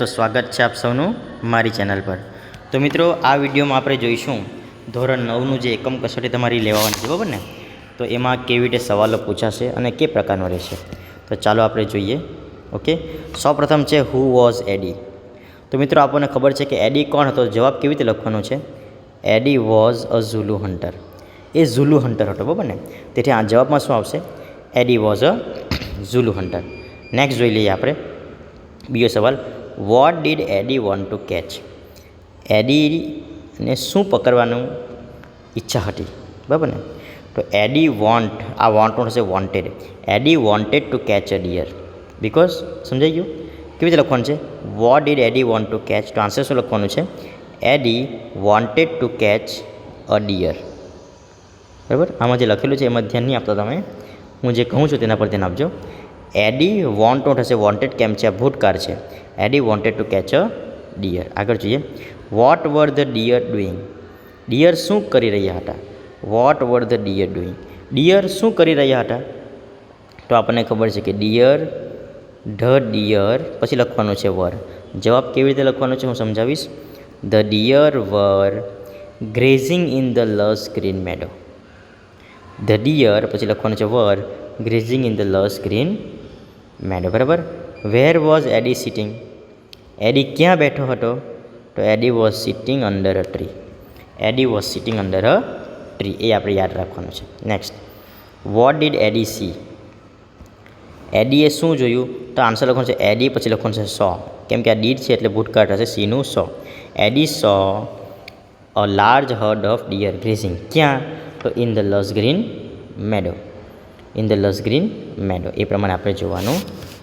તો સ્વાગત છે આપ સૌનું મારી ચેનલ પર। તો મિત્રો આ વિડીયોમાં આપણે જોઈશું ધોરણ 9નું જે એકમ કસોટી તમારી લેવાની છે, બરાબર ને? તો એમાં કેવી રીતે સવાલો પૂછાશે અને કે પ્રકારનો રહેશે, તો ચાલો આપણે જોઈએ। ઓકે, સૌપ્રથમ છે હુ વોઝ એડી। તો મિત્રો આપણને ખબર છે કે એડી કોણ હતો, જવાબ કેવી રીતે લખવાનો છે? Eddie was a Zulu hunter. એ ઝુલુ હન્ટર હતો, બરાબર ને? તેથી આ જવાબમાં શું આવશે? Eddie was a Zulu hunter. Next જોઈ લઈએ આપણે બીજો સવાલ। What did Eddie want to catch? એડીને શું પકડવાનું ઈચ્છા હતી, બરાબર ને? તો એડી વોન્ટ, આ વોન્ટનું થશે wanted. Eddie wanted to catch a deer because, સમજાઈ ગયું? કેવી રીતે લખવાનું છે? What did Eddie want to catch, તો આન્સર શું લખવાનું છે? Eddie wanted to catch a deer, બરાબર? આમાં જે લખેલું છે એમાં ધ્યાન નહીં આપતા તમે, હું જે કહું છું તેના પર ધ્યાન આપજો। એડી વોન્ટનું થશે વોન્ટેડ, કેમ છે? આ ભૂતકાળ છે। Eddie wanted to catch a deer. આગળ જોઈએ, what were the deer doing? Deer શું કરી રહ્યા હતા? What were the deer doing? Deer શું કરી રહ્યા હતા? તો આપણને ખબર છે કે ડિયર, ધ ડિયર પછી લખવાનું છે વર। જવાબ કેવી રીતે લખવાનો છે હું સમજાવીશ। The deer were grazing in the lush green meadow. The deer પછી લખવાનું છે were grazing in the lush green meadow, બરાબર? Where was eddy sitting? એડી ક્યાં બેઠો હતો? તો Eddie was sitting under a tree. Eddie was sitting under a tree, એ આપણે યાદ રાખવાનું છે। Next, what did Eddie see? એડીએ શું જોયું? તો આન્સર લખવાનું છે એડી પછી લખવાનું છે સો, કેમ કે આ ડીડ છે એટલે ભૂતકાળ થશે સીનું saw. Eddie saw a large herd of deer grazing, ક્યાં? તો in the lush green meadow. In the lush green meadow, એ પ્રમાણે આપણે જોવાનું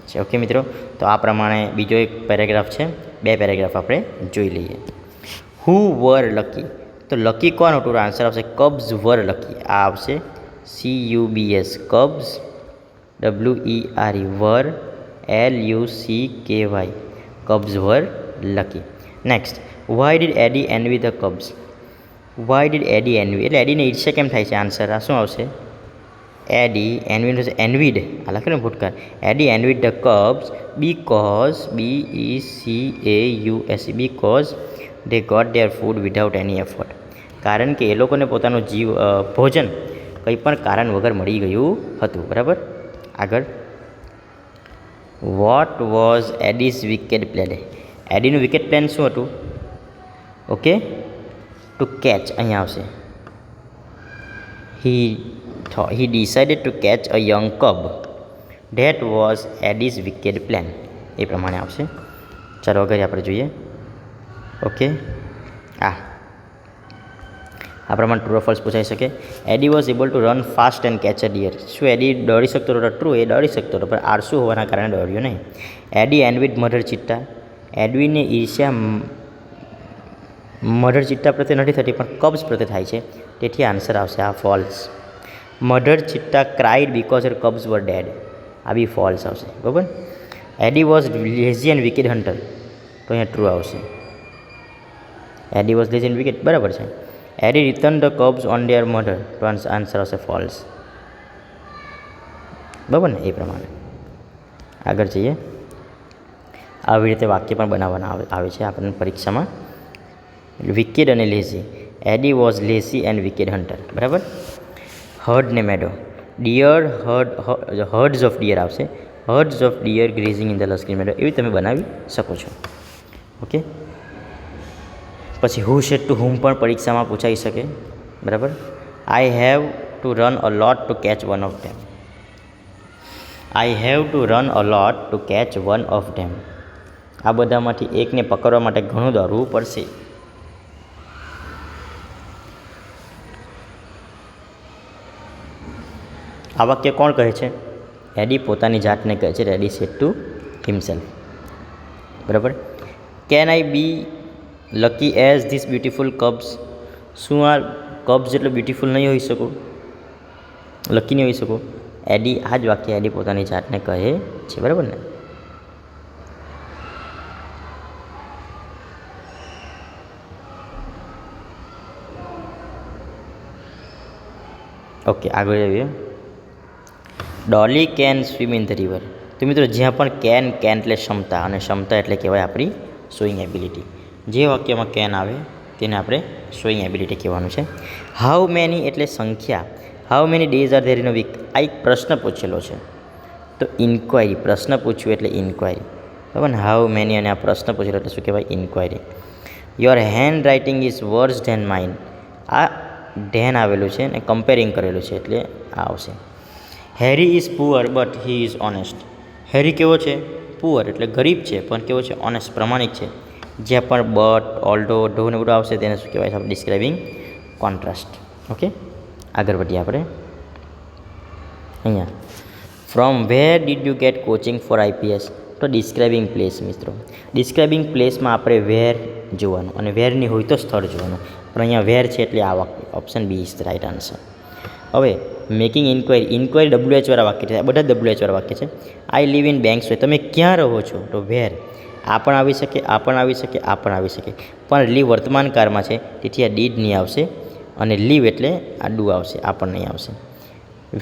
છે। ઓકે મિત્રો, તો આ પ્રમાણે બીજો એક પેરેગ્રાફ છે, બે પેરેગ્રાફ આપણે જોઈ લઈએ। હુ વર લકી? તો લકી કોણ હતું? આન્સર આવશે કબ્સ વર લકી, આ આવશે CUBS, cubs, WERE, were, LUCKY, cubs were lucky. Next, why did Eddie envy the cubs? Why did Eddie envy, એટલે એડીને ઈર્ષ્યા કેમ થાય છે? આન્સર આ શું આવશે? એડી એનવીડ થશે એનવીડ, આ લખેલું ભૂતકાળ। Eddie envied the cubs because, BECAUS, because they got their food without any effort, કારણ કે એ લોકોને પોતાનું ભોજન કંઈ પણ કારણ વગર મળી ગયું હતું, બરાબર? આગળ, વોટ વોઝ એડીઝ વિકેડ પ્લાન? એડીનું વિકેડ પ્લાન શું હતું? ઓકે, ટુ કેચ, અહીંયા આવશે he decided to catch a young cub, that was Eddie's wicked plan, એ પ્રમાણે આવશે। ચાલો આગળ આપણે જોઈએ। ઓકે, આ પ્રમાણે ટ્રુ ઓર ફોલ્સ પૂછાઈ શકે। Eddie was able to run fast and catch a deer, શું એડી દોડી શકતો હતો? ટ્રુ, એ દોડી શકતો હતો, પણ આળસુ હોવાના કારણે દોડ્યો નહીં। એડી એનવીડ મધર ચિત્તા? એડવીને ઈર્ષ્યા મધર ચિત્તા પ્રત્યે નથી થતી, પણ કબ્સ પ્રત્યે થાય છે, તેથી આન્સર આવશે આ false. Mother cheetah cried because her cubs were dead, આ બી ફોલ્સ આવશે, બરાબર? Eddie was lazy and wicked hunter, તો અહીંયા ટ્રુ આવશે। Eddie was lazy and wicked, બરાબર છે। Eddie return the cubs on their mother, તો આન્સર આવશે ફોલ્સ, બરાબર ને? એ પ્રમાણે આગળ જઈએ। આવી રીતે વાક્ય પણ બનાવવાના આવે છે આપણને પરીક્ષામાં। વિકેડ અને lazy, Eddie was lazy and wicked hunter, બરાબર? હર્ડ ને meadow, deer herds of deer આવશે, herds of deer grazing in the lush green meadow, એવી તમે બનાવી શકો છો। ઓકે, પછી હુ સેડ ટુ હુમ પણ પરીક્ષામાં પૂછાઈ શકે, બરાબર? I have to run a lot to catch one of them, I have to run a lot to catch one of them, આ બધામાંથી એકને પકડવા માટે ઘણું દોડવું પડશે। આ વાક્ય કોણ કહે છે? એડી પોતાની જાતને કહે છે, એડી સેડ ટુ હિમસેલ્ફ, બરાબર? Can I be lucky as this beautiful cubs? શું આ કબ્સ જેટલો બ્યુટિફુલ નહીં હોઈ શકું, લકી નહીં હોઈ શકું? એડી, આ જ વાક્ય એડી પોતાની જાતને કહે છે, બરાબર ને? ઓકે, આગળ જઈએ। Dolly can swim in the river, તો મિત્રો જ્યાં પણ કેન એટલે ક્ષમતા અને ક્ષમતા એટલે કહેવાય આપણી શોઈંગ એબિલિટી. જે વાક્યમાં કેન આવે તેને આપણે શોઈંગ એબિલિટી કહેવાનું છે. હાઉ મેની એટલે સંખ્યા. How many days are there in a week. આ એક પ્રશ્ન પૂછેલો છે, તો ઇન્ક્વાયરી, પ્રશ્ન પૂછ્યું એટલે ઇન્ક્વાયરી, બરાબર ને. હાઉ મેની અને આ પ્રશ્ન પૂછેલો એટલે શું કહેવાય? Inquiry. Your handwriting is worse than mine. આ ધેન આવેલું છે ને કમ્પેરિંગ કરેલું છે એટલે આ આવશે. Harry is poor but he is honest. Harry કેવો છે? પુઅર એટલે ગરીબ છે, પણ કેવો છે? ઓનેસ્ટ, પ્રમાણિક છે. જ્યાં પણ બટ, ઓલ્ડો, ઢો ને બધું આવશે તેને શું કહેવાય છે? આપણે ડિસ્ક્રાઇબિંગ કોન્ટ્રાસ્ટ. ઓકે, આગળ વધીએ આપણે. અહીંયા from where did you get coaching for IPS. તો ડિસ્ક્રાઇબિંગ પ્લેસ મિત્રો. ડિસ્ક્રાઇબિંગ પ્લેસમાં આપણે વેર જોવાનું અને વેરની હોય તો સ્થળ જોવાનું, પણ અહીંયા વેર છે એટલે આ વાક્ય option B is the right answer. હવે મેકિંગ ઇન્ક્વાયરી. ઇન્ક્વાયરી WH વાળા વાક્ય છે, આ બધા WH વાળા વાક્ય છે. આઈ લીવ ઇન બેંક્સ હોય, તમે ક્યાં રહો છો? તો વેર. આ પણ આવી શકે, આ પણ આવી શકે, આ પણ આવી શકે, પણ લીવ વર્તમાન કાળમાં છે તેથી આ ડીડ નહીં આવશે અને લીવ એટલે આ ડુ આવશે, આ પણ નહીં આવશે.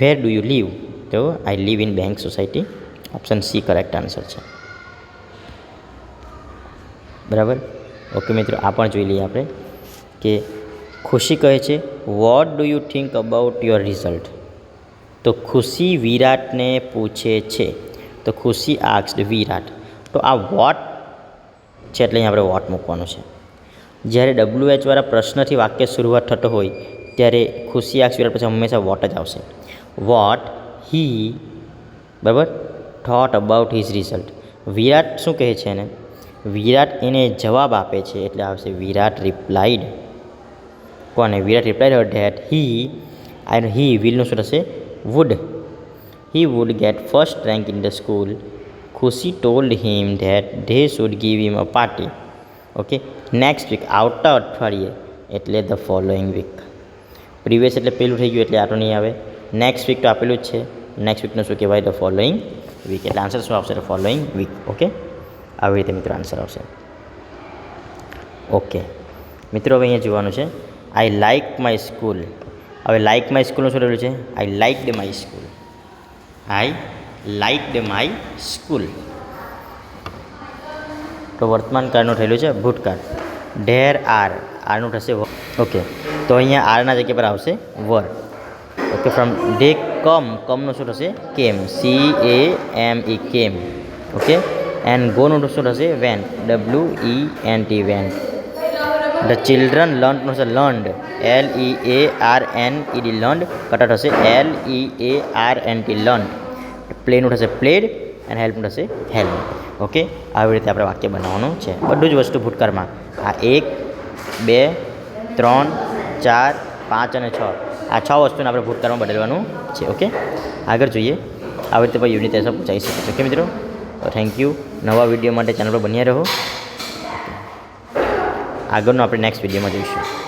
Where do you live? તો I live in bank society. Option C correct answer છે, બરાબર. ઓકે મિત્રો, આ પણ જોઈ લઈએ આપણે કે ખુશી કહે છે what do you think about your result. તો ખુશી વિરાટને પૂછે છે, તો ખુશી આસ્ક્ડ વિરાટ. તો આ વોટ છે એટલે અહીં આપણે વોટ મૂકવાનું છે. જ્યારે WH વાળા પ્રશ્નથી વાક્ય શરૂઆત થતો હોય ત્યારે ખુશી આસ્ક્ડ વિરાટ પછી હંમેશા વોટ જ આવશે. વોટ હી, બરાબર, થોટ અબાઉટ હિઝ રિઝલ્ટ. વિરાટ શું કહે છે એને? વિરાટ એને જવાબ આપે છે એટલે આવશે વિરાટ રિપ્લાઇડ. કોને? વિરાટ રિપ્લાઇડ ધેટ હી વિલનું શું થશે? Would. He would get first rank in the school. Khushi told him that they should give him a party. Okay, next week, આવતા અઠવાડિયે એટલે ધ ફોલોઈંગ વીક. પ્રીવિયસ એટલે પહેલું થઈ ગયું એટલે આ તો નહીં આવે. નેક્સ્ટ વીક તો આપેલું જ છે, નેક્સ્ટ વીકનું શું કહેવાય? The following week. એટલે આન્સર શું આવશે? The following week. ઓકે, આવી રીતે મિત્રો આન્સર આવશે. ઓકે મિત્રો, હવે અહીંયા જોવાનું છે આઈ લાઇક માય સ્કૂલ. હવે લાઇક માય સ્કૂલનું શું રહેલું છે? I liked my school. I liked my school. તો વર્તમાન કાળનું થયેલું છે ભૂતકાળ. ધેર આરનું થશે. ઓકે, તો અહીંયા આરના જગ્યા પર આવશે વર. ઓકે, ફ્રોમ ડે કમનું શું થશે? કેમ. CAME કેમ. ઓકે, એન્ડ ગોનું શું થશે? Van. WENT van. The children લર્નનું થશે લર્નડ. LEARNED લર્નડ. કટર થશે LEARNT લર્નડ. પ્લેનું થશે પ્લેડ અને હેલ્પનું થશે હેલ્પ. ઓકે, આવી રીતે આપણે વાક્ય બનાવવાનું છે. બધું જ વસ્તુ ભૂતકાળમાં. આ 1, 2, 3, 4, 5 અને 6, આ 6 વસ્તુને આપણે ભૂતકાળમાં બદલવાનું છે. ઓકે, આગળ જોઈએ. આવી રીતે પણ યુનિટ ટેસ્ટ પૂછાઈ શકે છે. ઓકે મિત્રો, તો થેન્ક યુ. નવા વિડીયો માટે ચેનલ પર બન્યા રહો. આગળનું આપણે નેક્સ્ટ વિડીયોમાં જોઈશું.